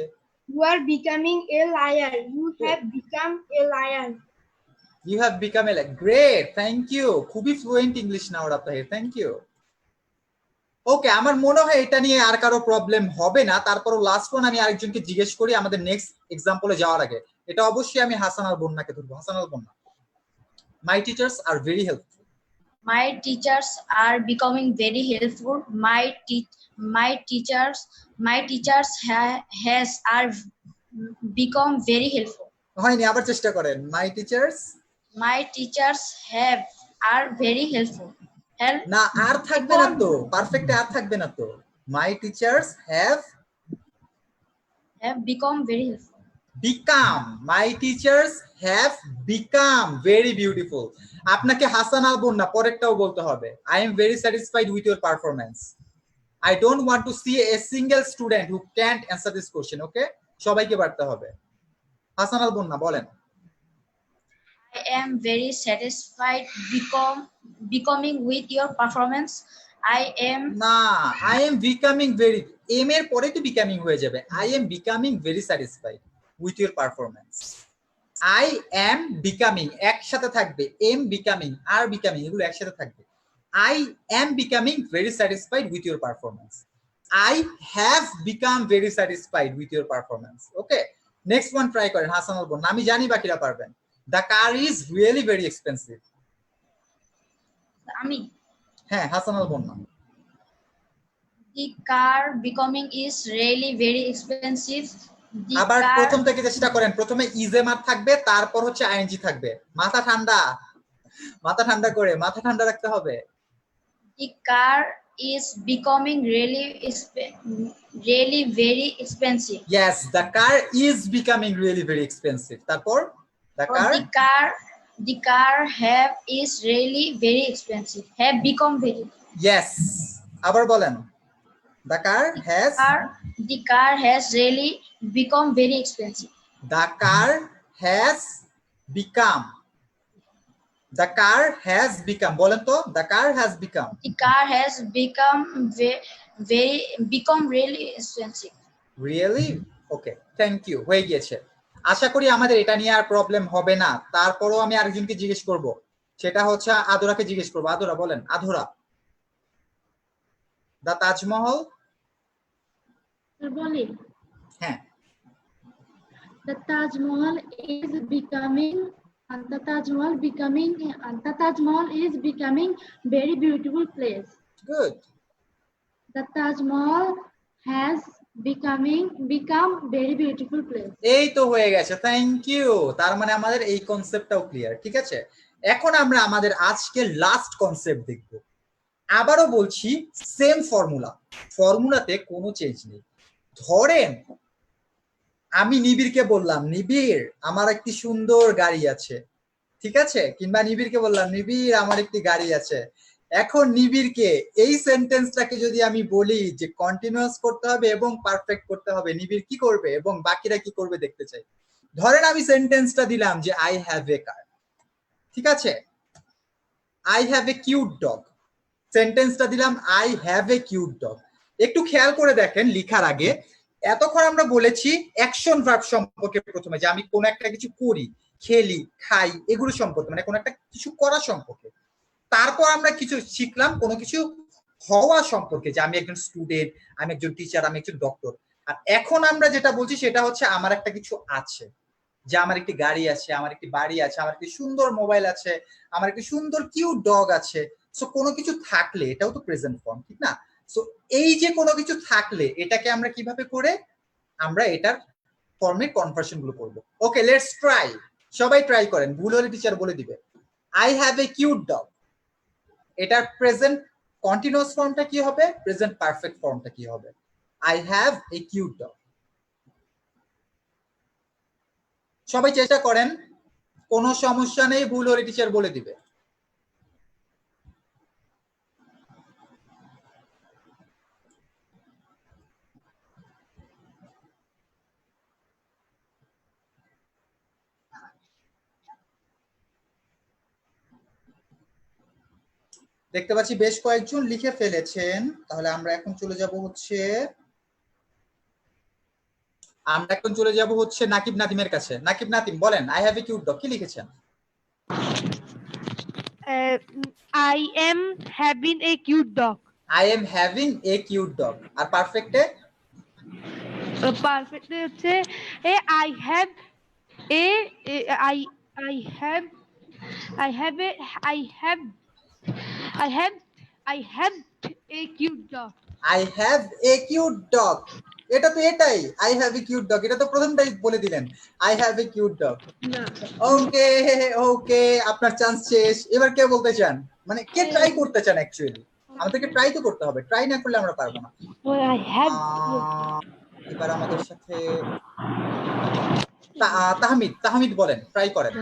You are becoming a liar. You have become a liar. You have become a liar. Great, thank you. খুবই fluent English Nawar Aftahi, thank you. Okay, আমার মনে হয় এটা নিয়ে আর কারো প্রবলেম হবে না। তারপরও লাস্ট ওয়ান আমি আরেকজনকে জিজ্ঞেস করি আমাদের নেক্সট এক্সাম্পলে যাওয়ার আগে। এটা অবশ্যই আমি হাসান আল বন্নাকে ধরবো। Hasan Al Banna, my teachers are very helpful. My teachers are becoming very helpful. My teachers has are become very helpful. হয়নি, আবার চেষ্টা করেন। মাই teachers, My teachers are very helpful. Help না আর থাকবে না তো, পারফেক্ট আর থাকবে না তো। মাই teachers have become very helpful. become, my teachers have become very beautiful. আপনাকে হাসান আল বন্না পরেরটাও বলতে হবে। I am very satisfied with your performance. I don't want to see a single student who can't answer this question. Okay, সবাইকে পারতে হবে। হাসান আল বন্না বলেন। I am very satisfied becoming with your performance. I am না, I am becoming very, am এর পরে তো becoming হয়ে যাবে। I am becoming very satisfied with your performance. I am becoming একসাথে থাকবে, am becoming আর becoming এগুলো একসাথে থাকবে। I am becoming very satisfied with your performance. I have become very satisfied with your performance. Okay, next one try করেন হাসান আল বন্না, আমি জানি বাকিরা পারবেন। The car is really very expensive. আমি হ্যাঁ, Hasan Al বন্না। The car becoming is really very expensive. The আবার car প্রথম থেকে চেষ্টা করেন। প্রথমে ইজেমার থাকবে, তারপর হচ্ছে আইএনজি থাকবে। মাথা ঠান্ডা, মাথা ঠান্ডা করে, মাথা ঠান্ডা রাখতে হবে। The car is becoming really very expensive. Yes, the car is becoming really very expensive. তারপর the Or car, the car have is really very expensive. Have become very. yes, আবার বলেন। The car has, The car has really become very expensive. the car has become, the car has become, বলেন তো, the car has become, The car has become become really expensive. really? Okay, thank you, হয়ে গিয়েছে। আশা করি আমাদের এটা নিয়ে আর problem হবে না। তারপরও আমি আরেকজনকে জিজ্ঞেস করব, সেটা হচ্ছে আদরাকে জিজ্ঞেস করব। আদরা বলেন। আদরা, দা তাজমহল, বলি, হ্যাঁ, the Taj Mahal is becoming very beautiful place. Good. The Taj Mahal has become very beautiful place. এই তো হয়ে গেছে, থ্যাংক ইউ। তার মানে আমাদের এই কনসেপ্টটাও ক্লিয়ার, ঠিক আছে? এখন আমরা আমাদের আজকে লাস্ট কনসেপ্ট দেখব। আবারও বলছি, সেম ফর্মুলা, ফর্মুলাতে কোনো চেঞ্জ নেই। ধরেন আমি নিবিড়কে বললাম, নিবিড় আমার একটি সুন্দর গাড়ি আছে, ঠিক আছে? কিংবা নিবিড়কে বললাম, নিবিড় আমার একটি গাড়ি আছে। এখন নিবিড়কে এই সেন্টেন্সটাকে যদি আমি বলি যে কন্টিনিউয়াস করতে হবে এবং পারফেক্ট করতে হবে, নিবিড় কি করবে এবং বাকিরা কি করবে দেখতে চাই। ধরেন আমি সেন্টেন্সটা দিলাম যে আই হ্যাভ এ কার, ঠিক আছে? I have a cute dog. সেন্টেন্সটা দিলাম I have a cute dog. একটু খেয়াল করে দেখেন লিখার আগে, এতক্ষণ আমরা বলেছি অ্যাকশন ভার্ব সম্পর্কে, প্রথমে যে আমি কোন একটা কিছু করি, খেলি, খাই, এগুলো সম্পর্কে, মানে কোন একটা কিছু করা সম্পর্কে। তারপর আমরা কিছু শিখলাম কোনো কিছু হওয়া সম্পর্কে, যে আমি একজন স্টুডেন্ট, আমি একজন টিচার, আমি একজন ডক্টর। আর এখন আমরা যেটা বলছি সেটা হচ্ছে আমার একটা কিছু আছে, যে আমার একটি গাড়ি আছে, আমার একটি বাড়ি আছে, আমার একটি সুন্দর মোবাইল আছে, আমার একটি সুন্দর কিউট ডগ আছে। সো কোনো কিছু থাকলে এটাও তো প্রেজেন্ট ফর্ম, ঠিক না? সো এই যে কোনো কিছু থাকলে এটাকে আমরা কিভাবে করে আমরা এটার ফর্মে কনভার্সন গুলো করবো। ওকে, লেটস ট্রাই। সবাই ট্রাই করেন, ভুল হলে টিচার বলে দিবে। I have a cute dog, এটার প্রেজেন্ট কন্টিনিউয়াস ফর্মটা কি হবে, প্রেজেন্ট পারফেক্ট ফর্মটা কি হবে? I have a cute dog. সবাই চেষ্টা করেন, কোনো সমস্যা নেই, ভুল হলে টিচার বলে দিবে। দেখতে পাচ্ছি বেশ কয়েকজন লিখে ফেলেছেন, তাহলে আমরা এখন চলে যাব হচ্ছে নাকিব নাদিমের কাছে। নাকিব নাদিম বলেন, I have a cute dog, কি লিখেছেন? I am having a cute dog. I am having a cute dog. আর পারফেক্টে? Perfect হচ্ছে I have a I have I have a I have a cute dog. I have a cute dog, এটা তো এটাই, I have a cute dog, এটা তো প্রথমটাই বলে দিলেন, I have a cute dog. Okay okay, আপনার চান্স শেষ। এবার কে বলতে চান, মানে কে ট্রাই করতে চান? অ্যাকচুয়ালি আমাদেরকে ট্রাই তো করতে হবে, ট্রাই না করলে আমরা পারবো না। I have এবার আমাদের সাথে তাহমিদ বলেন, ট্রাই করেন।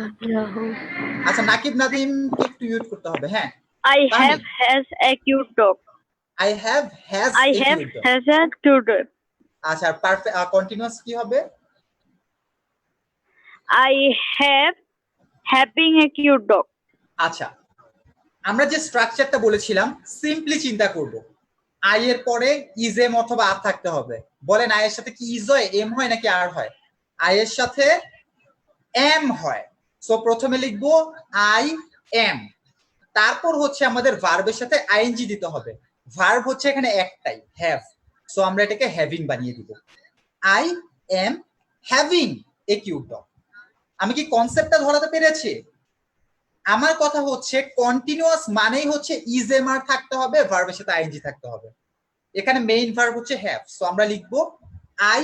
আচ্ছা, নাকিব নাদিম একটু মিউট করতে হবে। হ্যাঁ, I have has a cute dog. I have has I A have cute dog. has a cute dog. আচ্ছা, পারফেক্ট কন্টিনিউয়াস কি হবে? I have having a cute dog. আচ্ছা, আমরা যে স্ট্রাকচারটা বলেছিলাম, সিম্পলি চিন্তা করব। আই এর পরে ইজ এম অথবা আর থাকতে হবে। বলেন, আই এর সাথে কি ইজ হয়, এম হয় নাকি আর হয়? আই এর সাথে এম হয়। সো প্রথমে লিখবো আই এম, তারপর হচ্ছে আমাদের ভার্বের সাথে আইএনজি দিতে হবে। ভার্ব হচ্ছে এখানে একটাই, হ্যাভ। সো আমরা এটাকে হ্যাভিং বানিয়ে দিব। I am having a cute dog. আমি কি কনসেপ্টটা ধরাতে পেরেছি? আমার কথা হচ্ছে কন্টিনিউয়াস মানেই হচ্ছে ইজ এম আর থাকতে হবে, ভার্বের সাথে আইএনজি থাকতে হবে। এখানে মেইন ভার্ব হচ্ছে হ্যাভ, সো আমরা লিখবো I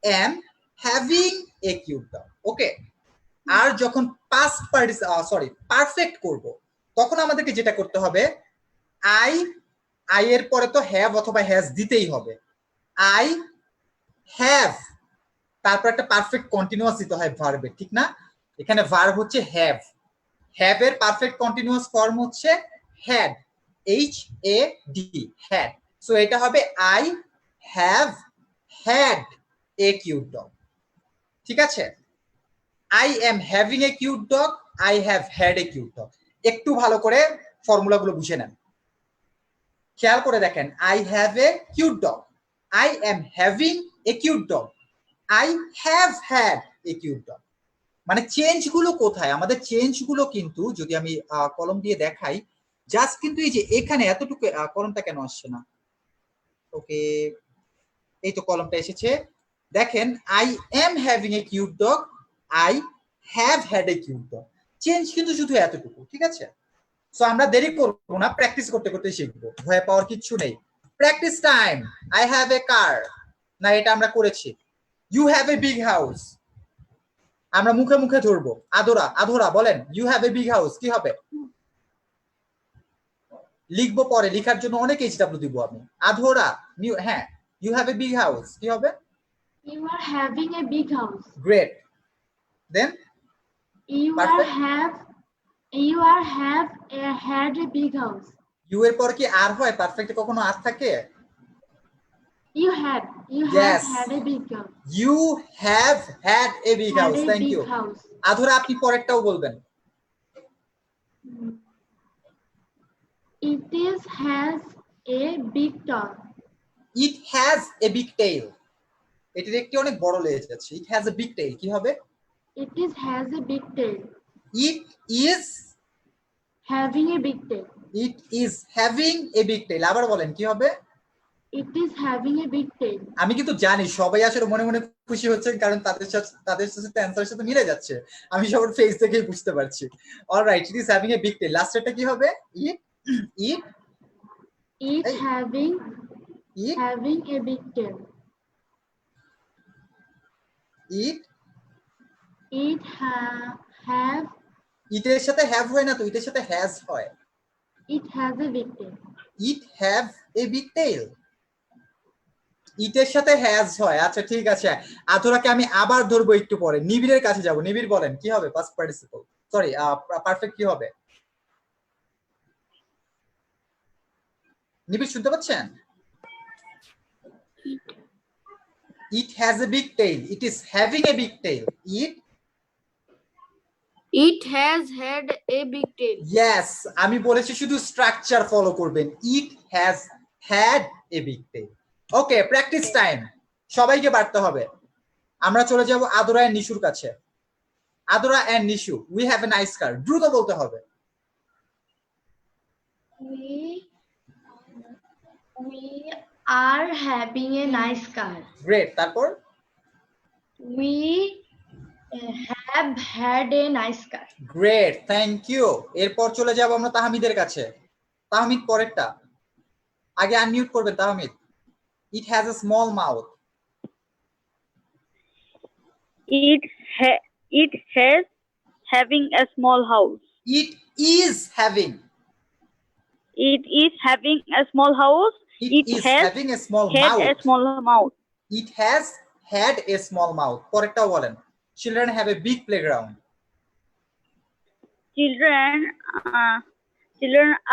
am having a cute dog. Okay, আর যখন পাস্ট পারফেক্ট করব, তখন আমাদেরকে যেটা করতে হবে, আই এর পরে তো হ্যাভ অথবা হ্যাজ দিতেই হবে। আই হ্যাভ, তারপর একটা পারফেক্ট কন্টিনিউয়াস দিতে হয় ভার্বে, ঠিক না? এখানে ভার্ব হচ্ছে হ্যাভ, হ্যাভ এর পারফেক্ট কন্টিনিউয়াস ফর্ম হচ্ছে had, H A D, had. So এটা হবে I have had A cute dog. ঠিক আছে, I am having a cute dog, I have had A cute dog. একটু ভালো করে ফর্মুলাগুলো বুঝে নেন, খেয়াল করে দেখেন। I have a cute dog, I am having a cute dog, I have had A cute dog. মানে চেঞ্জ গুলো কোথায়? আমাদের চেঞ্জ গুলো কিন্তু যদি আমি কলম দিয়ে দেখাই, জাস্ট কিন্তু এই যে এখানে এতটুকু, কলমটা কেন আসছে না? ওকে, এই তো কলমটা এসেছে। দেখেন, I am having a cute dog, I have had A cute dog. Change কিন্তু শুধু এতটুকু, ঠিক আছে? সো আমরা দেরি করবো না, প্র্যাকটিস করতে করতে শিখবো, ভয় পাওয়ার কিচ্ছু নেই। Practice time. I have a car, না এটা আমরা করেছি। You have a big house, আমরা মুখে মুখে ধরবো। আধরা বলেন, you have a big house, কি হবে? লিখবো পরে, লিখার জন্য অনেক এইচডব্লিউ দিব আমি। আধরা, হ্যাঁ, you have a big house, কি হবে? You are having a big house. Great. Then You Perfect. had a big house. You এর পর কি আর হয়? পারফেক্টে কখনো আর থাকে? You have Yes. had a big house. You have had a big Had house, a thank big you. house. Adhra, আপনি পরেরটাও বলবেন। It has a big tail. It has a big tail, এটির একটি অনেক বড় লেজ আছে। It has a big tail, কি হবে? Has a big tail. It is Having a big tail. It is having a big tail. আবার বলেন, কি হবে? It is having a big tail. আমি কিন্তু জানি সবাই আসলে মনে মনে খুশি হচ্ছে, কারণ তাদের সাথে অ্যানসারের সাথে মিলে যাচ্ছে, আমি সবার ফেস দেখেই বুঝতে পারছি। Alright, it is having a big tail. লাস্টেরটা কি হবে? ইট It Hey. having it a big tail. It It have ইটের সাথে হ্যাভ হয় না তো, ইটের সাথে হ্যাজ হয়। it has a big tail. It have a big tail, ইটের সাথে হ্যাজ হয়। আচ্ছা ঠিক আছে, আথরাকে আমি আবার ধরবো একটু পরে। নিবিড়ের কাছে যাব। নিবিড় বলেন কি হবে পাস্ট পার্টিসিপল, সরি পারফেক্ট কি হবে? নিবিড় শুনতে পাচ্ছেন? It has a big tail. It is having a big tail. It has had a big tail. Yes, আমি বলেছি শুধু স্ট্রাকচার ফলো করবেন। It has had a big tail. Okay, practice time. সবাইকে পারতে হবে। আমরা চলে যাব আদরা এন্ড নিশুর কাছে। Adra and Nishu, we have a nice car. দ্রুত বলতে হবে। We are having a nice car. Great, তারপর? We have had a nice car. Great, thank you. এরপর চলে যাব আমরা তাহমিদের কাছে। তাহমিদ পরেরটা। আগে আনমিউট করবেন Tahmid. It has a small mouth. It has having a small house. It is having. It is having a small house. It is has having a small had mouth. a small mouth. It has had a small mouth. পরেরটাও বলেন। Children have a big playground. Children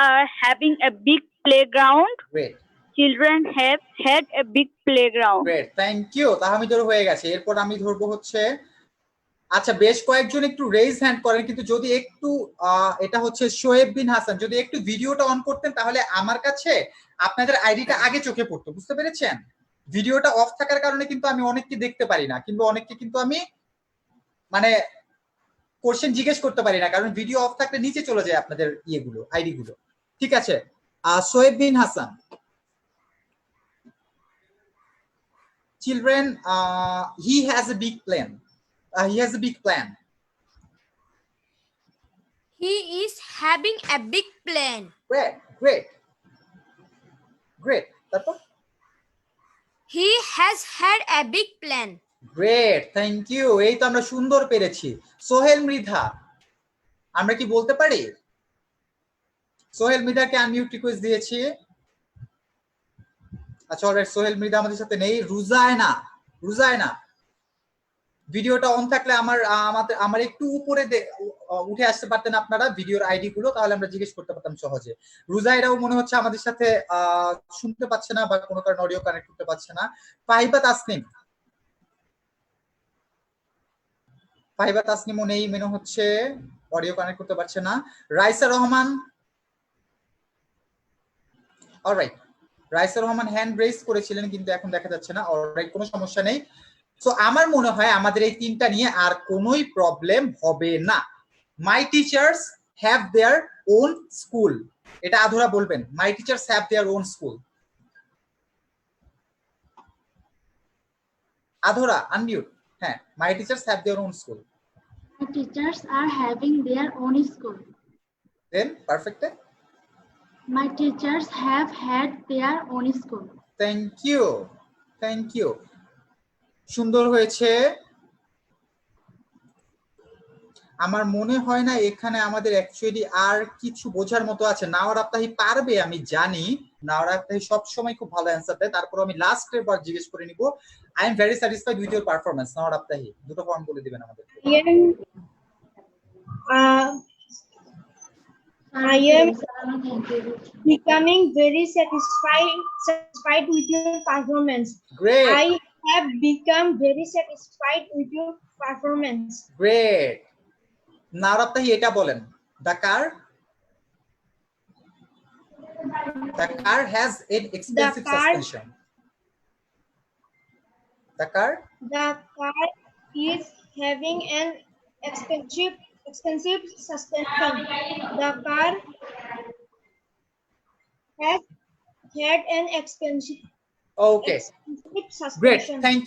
are having a big playground. Great. Children have had a big playground. Great. Thank you. তাহমিদের হয়ে গেছে। এরপর আমি ধরবো হচ্ছে, আচ্ছা বেশ কয়েকজন একটু রেজ হ্যান্ড করেন, কিন্তু যদি একটু এটা হচ্ছে শোয়েব বিন হাসান, যদি একটু ভিডিওটা অন করতেন তাহলে আমার কাছে আপনাদের আইডিটা আগে চোখে পড়তো। বুঝতে পেরেছেন? ভিডিওটা অফ থাকার কারণে কিন্তু আমি অনেককে দেখতে পারি না, কিন্তু অনেককে কিন্তু আমি মানে কোশ্চেন জিজ্ঞেস করতে পারি না, কারণ ভিডিও অফ থাকলে নিচে চলে যায় আপনাদের ইয়েগুলো, আইডি গুলো। ঠিক আছে, শোয়েব বিন Hasan. Children, he has a big plan. He has a big plan. He is having a big plan. Great, great, great. তারপর? He has had a big plan. Great, thank you. এই তো আমরা সুন্দর পেরেছি। সোহেল মৃধা, আমরা কি বলতে পারি? সোহেল মৃধাকে আনমিউট রিকোয়েস্ট দিয়েছি। আচ্ছা অলরাইট, সোহেল মৃধা আমাদের সাথে নেই। রুজায়না, রুজায়না ভিডিওটা অন থাকলে আমার একটু উপরে উঠে আসতে পারতেন আপনারা ভিডিওর আইডি গুলো, তাহলে আমরা জিজ্ঞেস করতে পারতাম সহজে। রুজাইরাও মনে হচ্ছে আমাদের সাথে শুনতে পাচ্ছে না বা কোনো কারণে অডিও কানেক্ট করতে পারছে না। ফাহিবা তাসনিম, ফাহিবা তাসনিমও নেই মনে হচ্ছে, অডিও কানেক্ট করতে পারছে না। Raisa Rahman, alright, Raisa Rahman hand raise করেছিলেন কিন্তু এখন দেখা যাচ্ছে না। অলরাইট, কোনো সমস্যা নেই। সো আমার মনে হয় আমাদের এই তিনটা নিয়ে আর কোনোই প্রবলেম হবে না। My teachers have their own school, এটা আধুরা বলবেন। My teachers have their own school. Adhura unmute. হ্যাঁ, my teachers have their own school. My teachers are having their own school. Then perfect. My teachers have had their own school. Thank you, thank you, সুন্দর হয়েছে। আমার মনে হয় না এখানে আমাদের actually আর কিছু বোঝার মতো আছে। নাওয়ার আফতাহি পারবে, আমি জানি নাওয়ার আফতাহি সবসময় খুব ভালো অ্যান্সার দেয়, তারপর আমি লাস্টের বার জিজ্ঞেস করে নিব। I am very satisfied with your performance. Nawar Aftahi দুটো ফর্ম বলে দিবেন আমাদের। I am becoming very satisfied with your performance. Great. I have become very satisfied with your performance. Great. নাওয়ার আফতাহি এটা বলেন। The car has an expensive suspension. The car is having an expensive suspension. The car has had an expensive Okay. suspension. Great. Thank